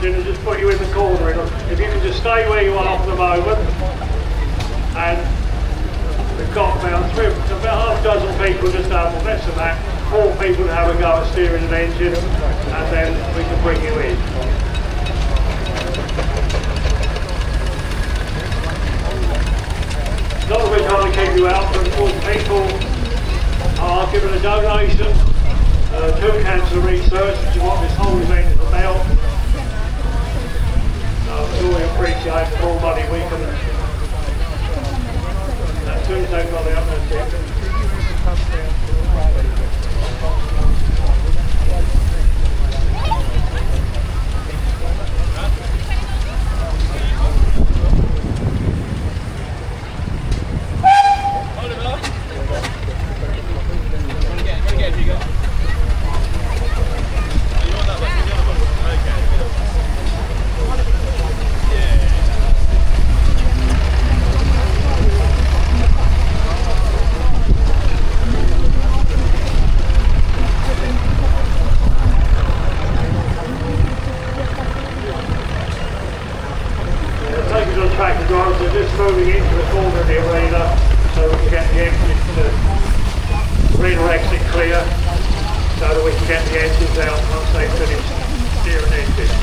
engine and just put you in the corner. If you can just stay where you are for the moment. And we've got about half a dozen people just have, well, less than that, 4 people to have a go at steering an engine, and then we can bring you in. Not that we're trying to keep you out, but of course people are giving a donation to cancer research, which is what this whole event is about. I'm sure we appreciate the more money we can. As soon as they've got it up, that's it. Moving into the corner of the arena so we can get the arena exit clear so that we can get the engines out once they finish steering engines.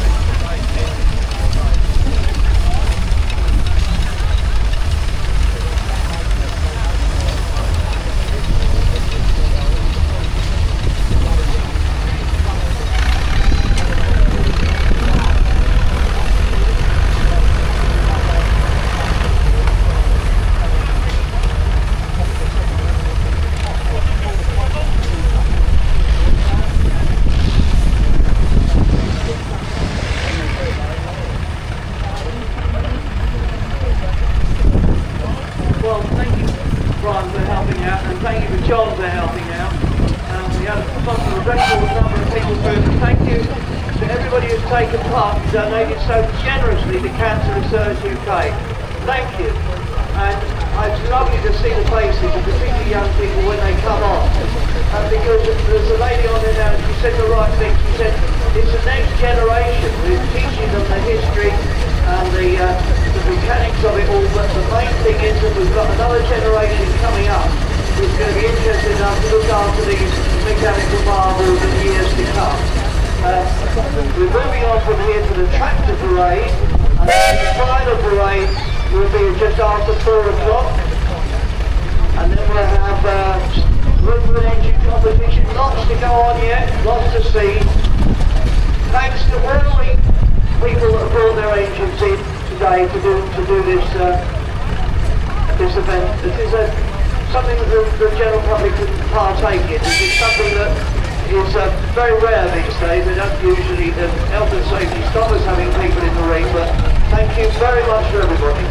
Donated so generously to Cancer Research UK. Thank you. And it's lovely to see the faces of particularly young people when they come on. And because there's a lady on there now, she said the right thing. She said it's the next generation who's teaching them the history and the mechanics of it all. But the main thing is that we've got another generation coming up who's going to be interested enough to look after these mechanical marvels in years to come. We're moving on from here to the tractor parade, and the final parade will be just after 4 o'clock, and then we'll have rubber engine competition, lots to go on yet, lots to see. Thanks to all the people that have brought their engines in today to do this this event. This is something that the general public can partake in. This is something that is very rare these days. They don't usually, health and safety stop us having people in the ring, but thank you very much for everybody.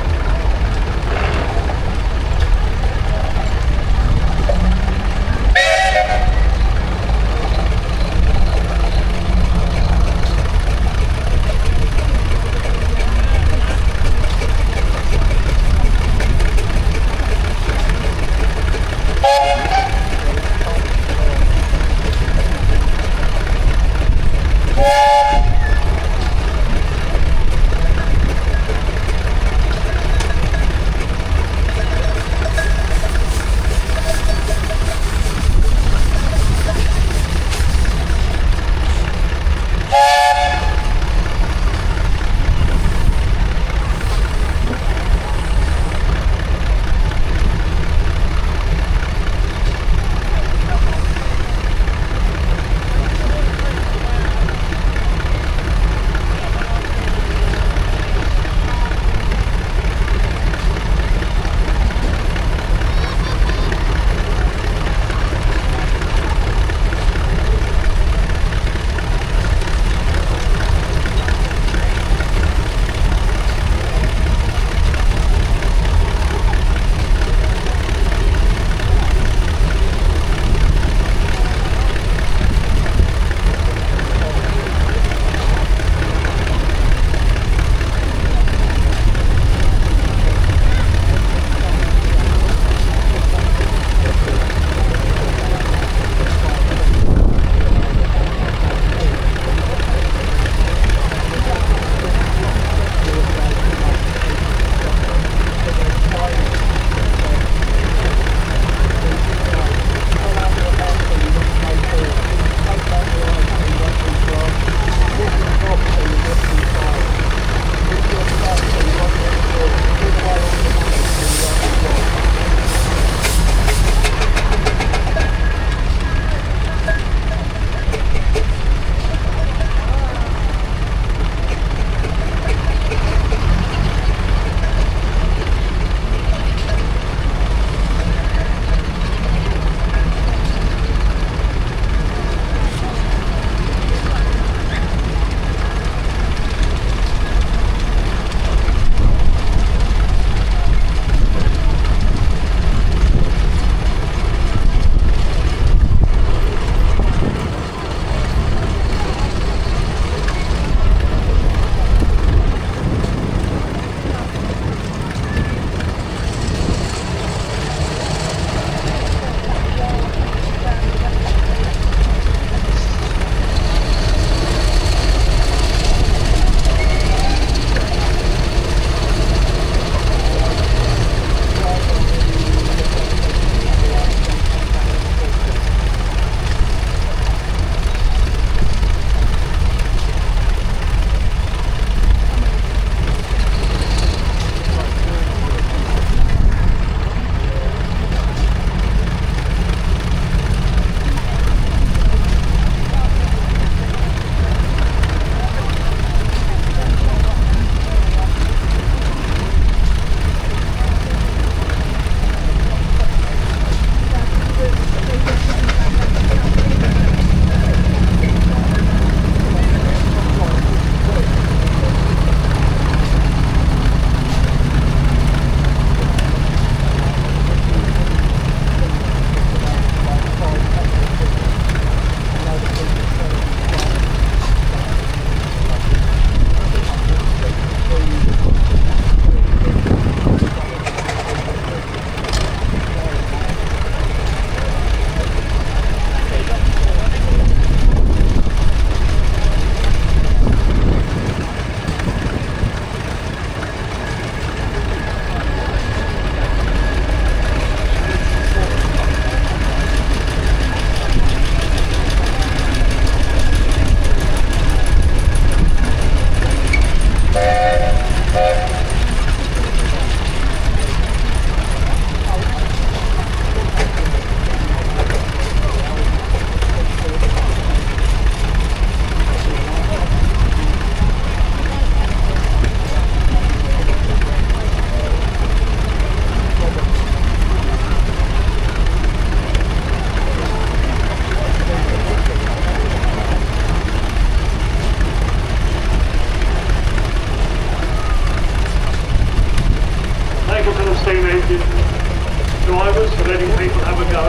letting people have a go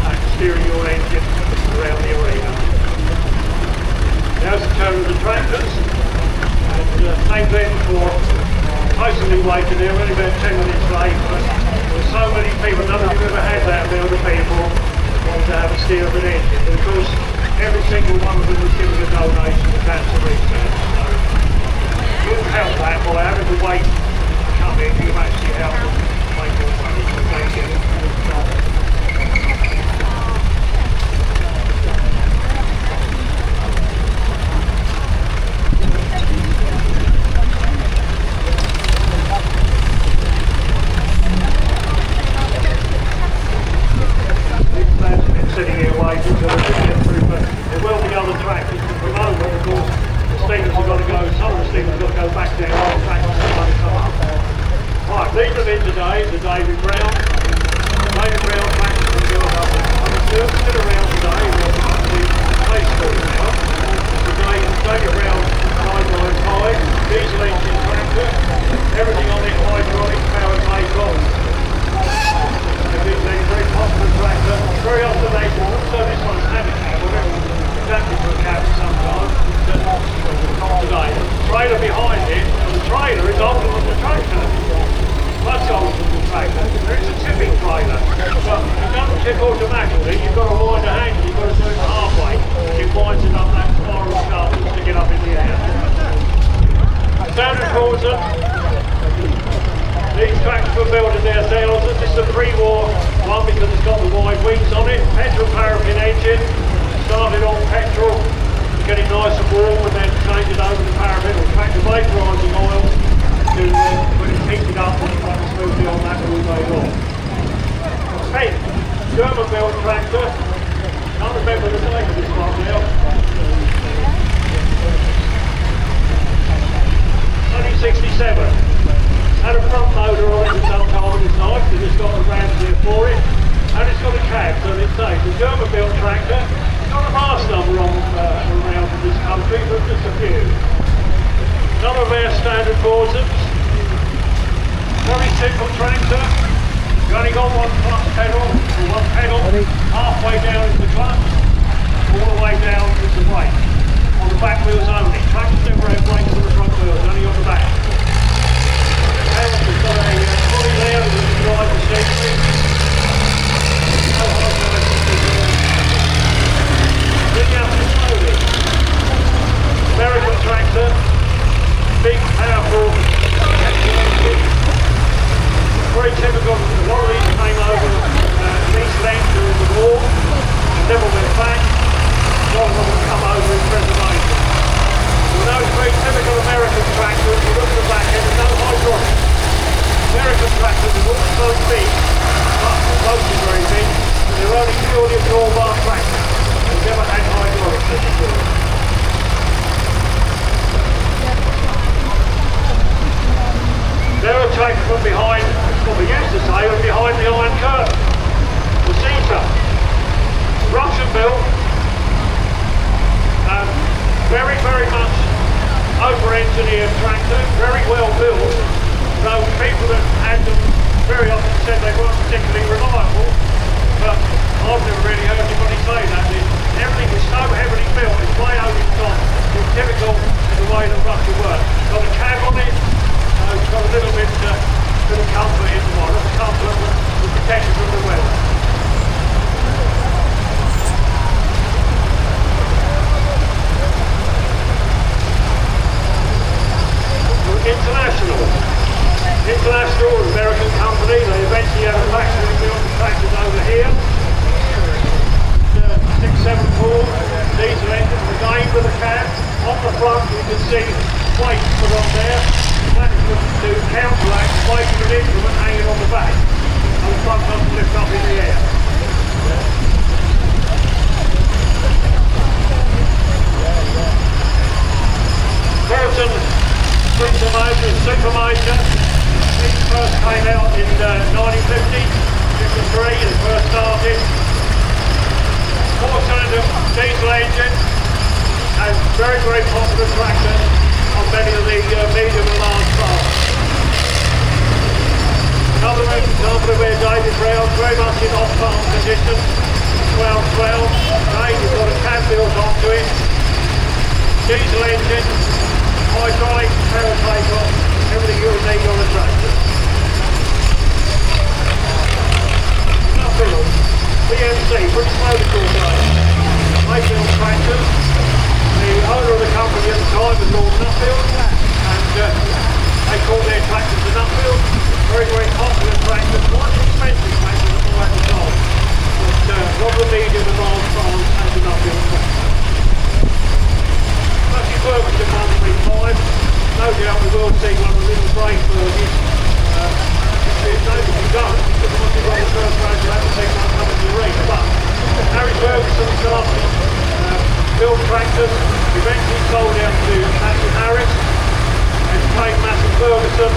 at steering your engine around the arena. Now's the turn of the tractors, and thank them for patiently waiting there. We're only about 10 minutes late, but there's so many people, none of you ever had that amount of people want to have a steer of an engine. But of course, every single one of them was giving a donation to cancer research. So you can help that by having to wait to come in. You actually help them make more money. So thank you. Sitting here waiting until they get through, but there will be other tractors to promote, but of course the steamers have got to go, some of the steamers have got to go back down, other tractors have got to come up. Right, lead them in today, the David Brown. David Brown tractors will build up. I'm still around today, we'll come to Play School now. Today, David Brown 995, diesel engine tractor, everything on it hydraulic, power made long. It's a very popular tractor, very often they so this one's had a cab, or adapted to a cab sometimes, but not today. The trailer behind it, and the trailer is older than the tractor. Much older than the tractor. There is a tipping trailer, but it doesn't tip automatically, you've got to wind a handle, you've got to do it halfway, it winds it up that spiral shaft to stick it up in the air. Standard Cruiser. These tractors were built in their sails. This is a pre-war one because it's got the wide wings on it. Petrol paraffin engine. Started on petrol, get it nice and warm, and then change it over to paraffin or tractor vaporising oil to when it's heated up and run smoothly on that all day long. Hey, German built tractor. Can't remember the name of this one now. Only 67. Had a front motor on it, it's uncommon, it's nice because it's got a ram here for it, and it's got a cab, so it's safe. The German built tractor, it's got a mass number on around in this country, but just a few. None of our standard Borsums. Very simple tractor. You only got one clutch pedal, or one pedal, halfway down is the clutch, all the way down is the brake. On the back wheels only. Tractors never have brakes on the front wheels, only on the back. We've got a trolley there that we can drive the safely. Bring out the slowly. American tractor, big, powerful, very typical. A lot of these came over East Lane during the war, never went back. A lot of them have come over in preservation. You know, it's very typical American tractor. If you look at the back end, there's no hydraulics. American tractors are all so big, but most are very big, and they're only purely a dual bar tractor. They've never had hydraulics in the field. They're a tractor from behind, what we used to say, from behind the Iron Curtain, the Caesar. Russian built, very, very much over-engineered tractor, very well built. So people that had them very often said they weren't particularly reliable, but I've never really heard anybody say that. Everything is so heavily built, it's way over the top. It's typical in the way that Russia works. It's got a cab on it, it's got a little bit of comfort in the one, not the comfort, but the protection from the weather. International American company, they eventually have a factory built the tractors over here. 674 diesel engine, again with a cab. On the front you can see weights put on there. Management to counteract the weight of an instrument hanging on the back. And the front doesn't lift up in the air. Burton Super Major. It first came out in 1950, 53, it first started. 4-cylinder diesel engine, and very, very popular tractor on many of the medium and large farms. Another example couple of air David Browns, very much in off-farm condition. 1212. Again, you've got a cab built onto it. Diesel engine, hydraulic, power takeoff, everything you'll need on a tractor. Nuffield, BMC, British Motor Corporation. They build tractors. The owner of the company at the time was Lord Nuffield, and they called their tractors the Nuffield. Very, very popular tractors, quite expensive tractors at the time. But Robert Mead in the Miles Farms has the Nuffield tractor. Lucky Ferguson 135. No doubt we will see one of the little brake versions. It's no to be done, because once you've got the first round you have to take one coming to the ring. But Harry Ferguson started build tractors, eventually sold out to Matthew Harris, and played Matthew Ferguson,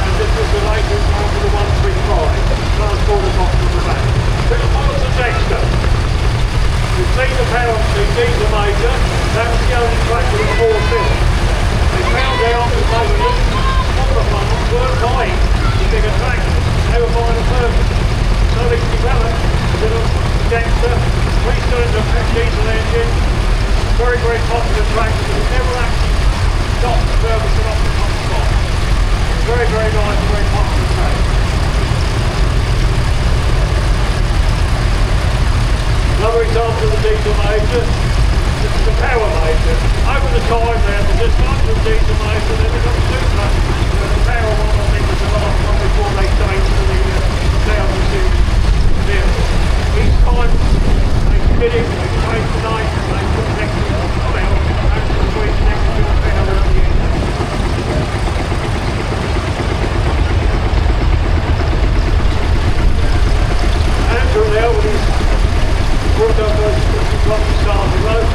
and this was the latest one for the 135, transporter box on the back. There's Morrison Dexter. We've seen the power of the diesel major, that was the only tractor with 4 filled. They found out that they were smaller farms weren't buying the bigger tractors, they were buying a Ferguson. So they developed a little Dexter, 3-cylinder diesel engine, very, very popular tractor, but it never actually got the Ferguson off the top spot. Very, very nice, very popular tractor. Another example of the diesel major, this is the power major. Over the time there started with the diesel major, then they got the super. The power one I think was the last one before they changed to the 1000 series vehicle. Each time they did it, they changed the name, they put the next to the power, and the switch next to the power at the end. Andrew there with his worked up those rocky stars of road.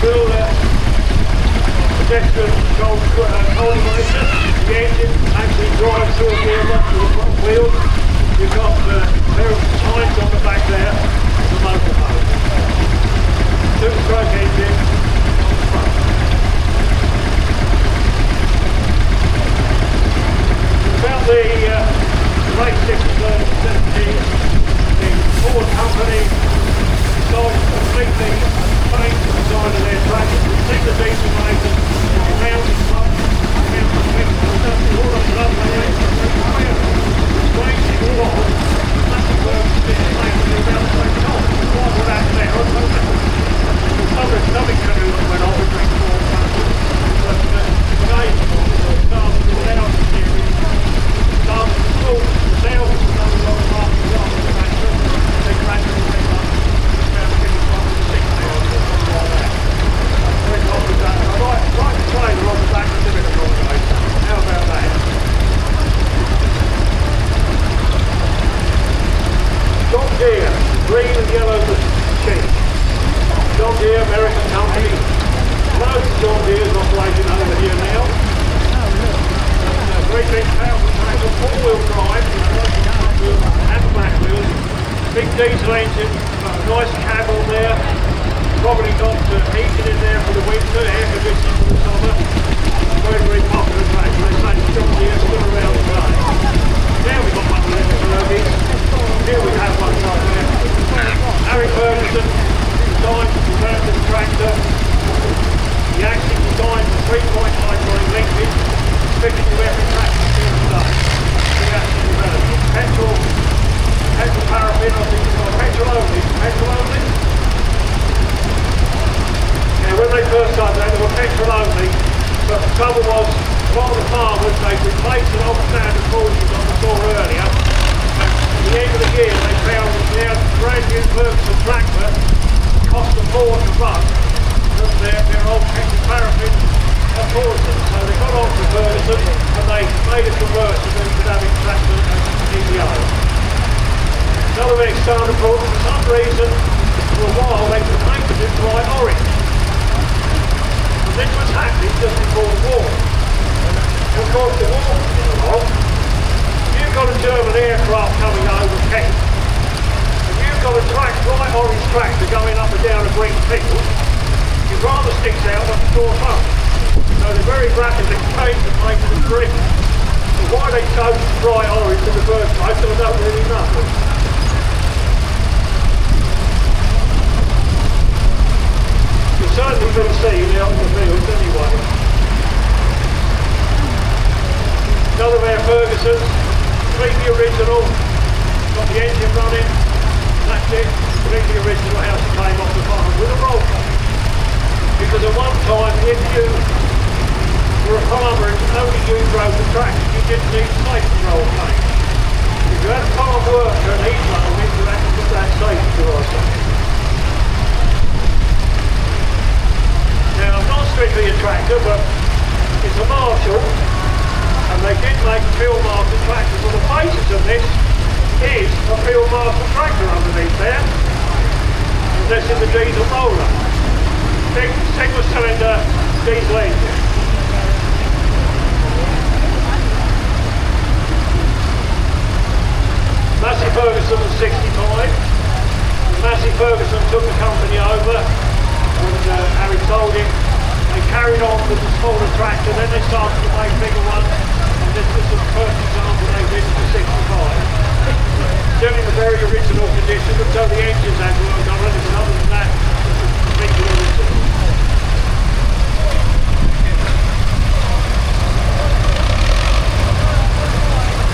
Bill Dexter controls cultivation. The engine actually drives through a gearbox with a front wheel. You've got pair of tines on the back there, the motor mode. 2-stroke engine on the front. About the late 60s, early 70s, the Ford company decided to completely change the design of their tractors. You see the diesel major, the mounting front, the mounting fix, all of the lovely strange thing was, Matthew Ferguson didn't make it about the same time. Why would that there? I don't know. There's nothing to do that went on between Ford tractors. But again, it started without the series, started to school, the sales was another long time to go on the tractor. They gradually went up about 55 to 60 or something like that. Very popular that. Right the trailer on the back of the Civic Accommodation. How about that? John Deere, green and yellow machine. John Deere, American company. Loads of John Deere's operating over here now. Very big powerful tractor, 4-wheel drive, and back wheels. Big diesel engine, nice cab on there. Probably got heating in there for the winter, air conditioning for the summer. Very, very popular tractor. They say John Deere still around today. Now we've got one of them Fergies. Here we have one right there. Harry Ferguson designed to develop this tractor. He actually designed the 3-point hydraulic linkage, fitted to every tractor here today. He actually developed it. Petrol paraffin, I think it's got petrol only. Petrol only? Yeah, when they first started they were petrol only, but the trouble was, a lot of the farmers, they replaced an old standard forces on the floor earlier. At the end of the year, they found that their brand new Ferguson tractor cost them more to run than their old petrol paraffin afforded them. So they got on to Ferguson and they made a conversion into having tractor and DBO. Another example, for some reason, for a while they could paint it bright orange. And this was happening just before the war. And of course the war came along. You've got a German aircraft coming over Kent. And you've got a bright orange tractor going up and down a green field. It rather sticks out like a sore thumb. So they very rapidly changed the paint to green. Why they chose bright orange in the first place, I don't really know. You've certainly been seen out in the fields anyway. Another pair of Ferguson's, completely original, got the engine running, that's it, completely original house that came off the farm with a roll cage. Because at one time, if you were a farmer and only you drove the tractor, you didn't need safety roll cage. If you had a farm worker and he's running it, you had to put that safety roll cage. Now, I'm not strictly a tractor, but it's a Marshall, and they did make a field marshal tractor. So the basis of this is a field marshal tractor underneath there. And this is the diesel roller. Big single cylinder diesel engine. Massey Ferguson was 65. Massey Ferguson took the company over. And having sold it, they carried on with the smaller tractor, then they started to make bigger ones, and this was the first example they did for 65. Still in a very original condition, until the engines had worked on it, but other than that, it was completely original.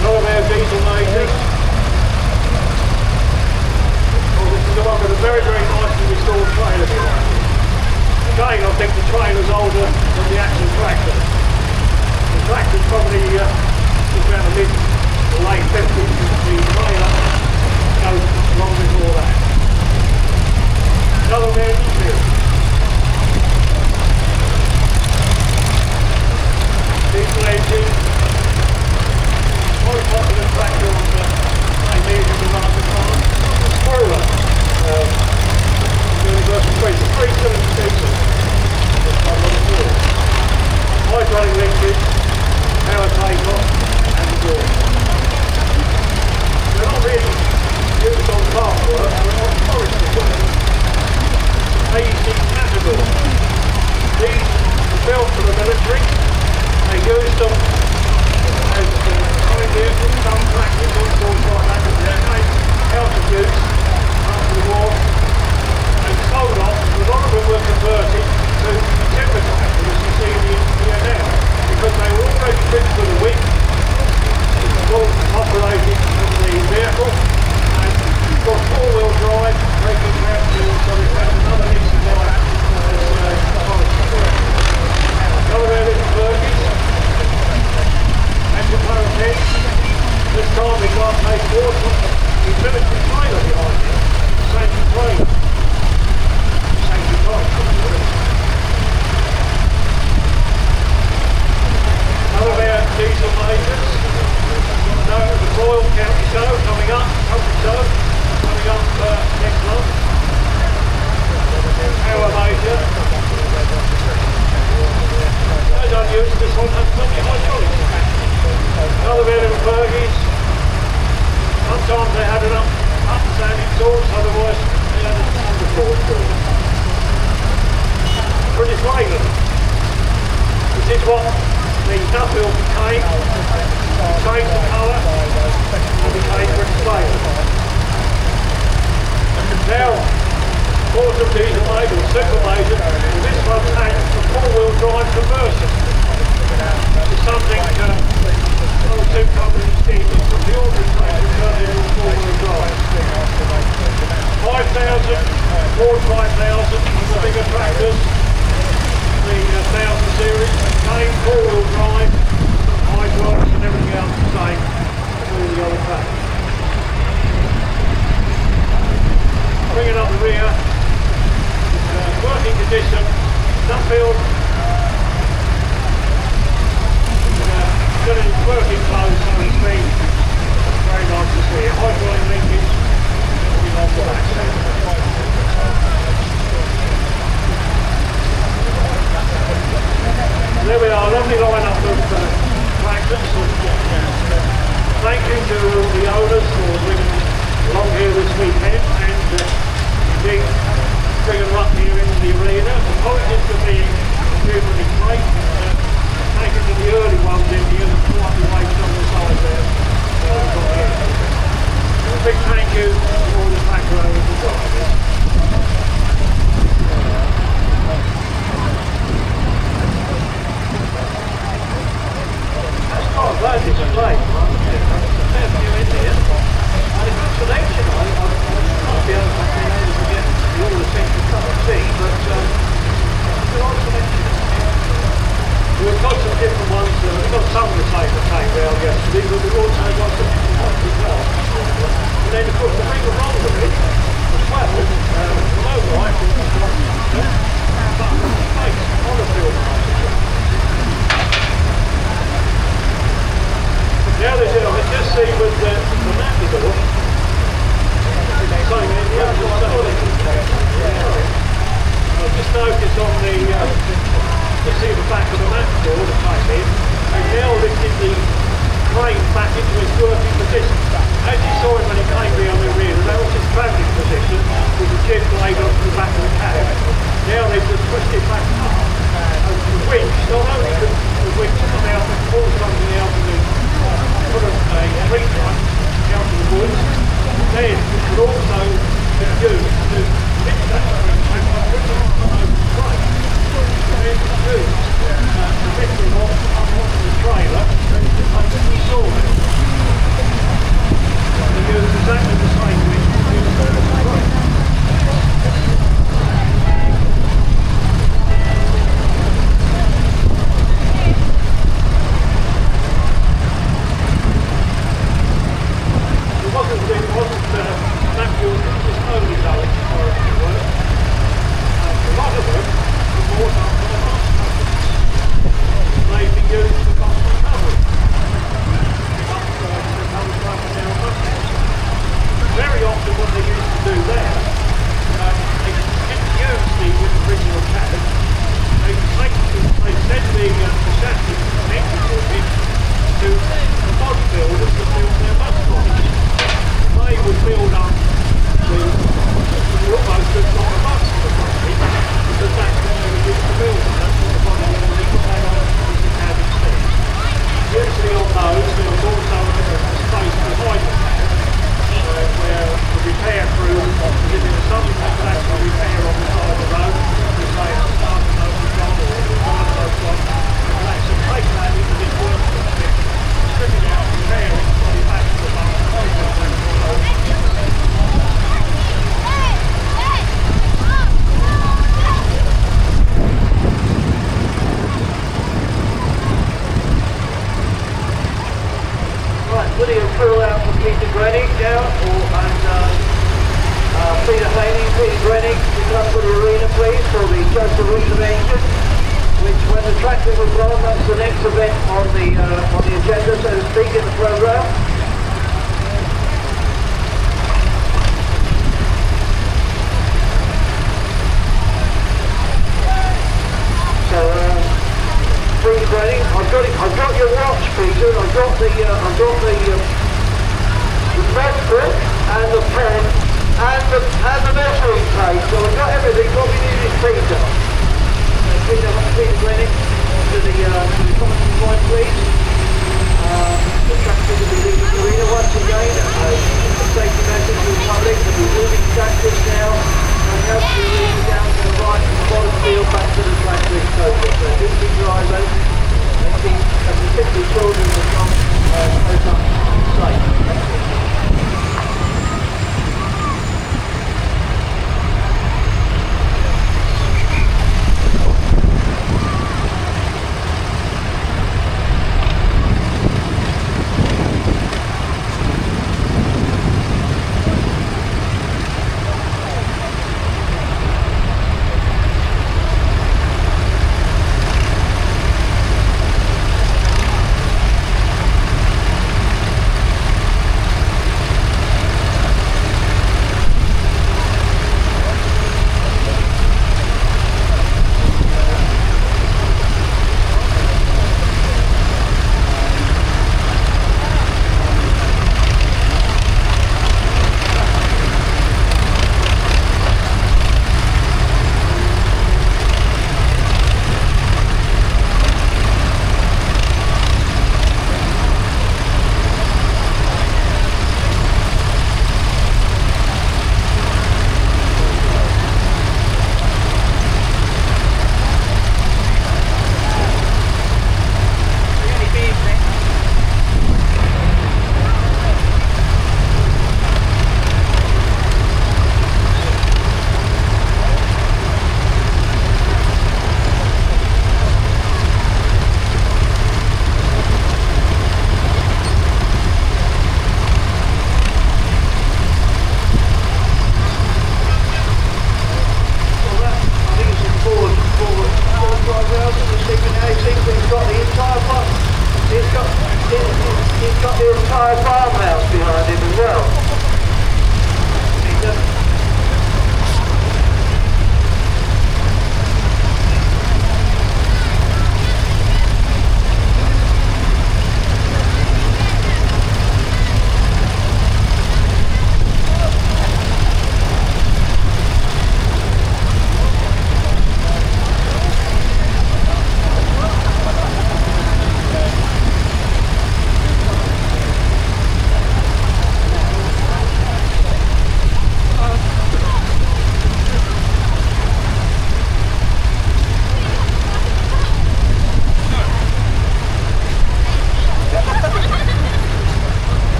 Another pair of diesel majors. Oh, this is the one with a very, very nicely restored trailer behind it. Again, I think the trailer's older than the actual tractor. The tractor's probably around the mid to late 50s. The trailer goes long before that. Another man here. Diesel engine. Very popular tractor on the same age as the run of the farm. Spoiler. Universal Bridge, 3-cylinder diesel. Hydraulic linkage, power takeoff, and the door. They're not really used on farm work, they're on forestry work. AEC Matador. These were built for the military. They used them as time vehicles, some tractors, all sorts like that, but they're made out of use after the war. And sold off, a lot of them were converted to timber tractors, as you see here now, because they were already fitted with a wick, full operated from the vehicle, and got four-wheel drive, very good ground tools, so they found another easy drive as forestry work. Another area is Fergies, and the parapet. This time we got a water utility trailer behind it, safety trailer. Another pair of diesel majors. The Royal County Show coming up, next month. Power major. I don't use this one, has plenty of hydraulics. Another pair of Fergies. Sometimes they had it up and down exhaust, otherwise they had it on the fourth wheel. British Leyland. This is what the Nuffield became. Changed the colour and became British Leyland. Now, autumn diesel major, super major, this one had a four-wheel drive conversion. It's something one or two companies did. From the ordinary tractor turned into a four-wheel drive. 5,000, Ford 5,000, the bigger tractors. The 1000 series, same four-wheel drive, hydraulics and everything else the same as all the other tractors. Bringing up the rear, working condition, Nuffield, still in working clothes, so to speak. Very nice to see. Hydraulic linkage, everything on the back side. There we are, lovely line-up of tractors. Thank you to the owners for bringing along here this weekend, and indeed bringing them up here into the arena. Apologies for being really late. Thank you to the early ones in here that brought the way play. A fair few in here. And a good selection. I might be able to get the all essential cup of tea, but it's a good selection. We've got some different ones. We've got some of the same that came round yesterday, but we've also got some different ones as well. And then of course the Ring of Rondery as well. The Motorite is not but space on the field. Now there's just see with the Matador. It's the same in the other side. I've just noticed on the you see the back of the Matador that came in, and now lifted the crane back into its working position. As you saw it when it came round the rear, that was its travelling position with the jet blade onto the back of the cab. Now they've just pushed it back up. And the winch, not only could the winch come out and pull something out of the put a tree trunk out of the woods, then it could also be used to lift that tree trunk and bring it up over the crane. Then used to lift them up onto the trailer and to take it to the sawmill. They use exactly the same winch to use the crane. Very often what they used to do there, they didn't use the original cabin. They sent the chassis connected to it to the mod builders to build their bus bodies. They would build up almost just like a bus for the body, because that's what they were used to build. That's what the body was the cab instead. Usually on those, there was also a space behind the cab, where the repair crew, if there was something that could actually repair on the side of the road, to say it's a starting motor gun or one of those ones, they could actually take that into this workshop, strip it out, repair it, put it back to the bus, Right, putting a fill out for Peter Grenick now, and Peter Haney, Peter Grenick, to come to the arena please for the Just Arena engine, which when the tractor was on, that's the next event on the agenda, so to speak, in the programme. So, Peter Grenick, I've got your watch, Peter, and I've got the notebook and the pen and the measuring tape. So I've got everything. What we need is Peter. Peter Grenick to the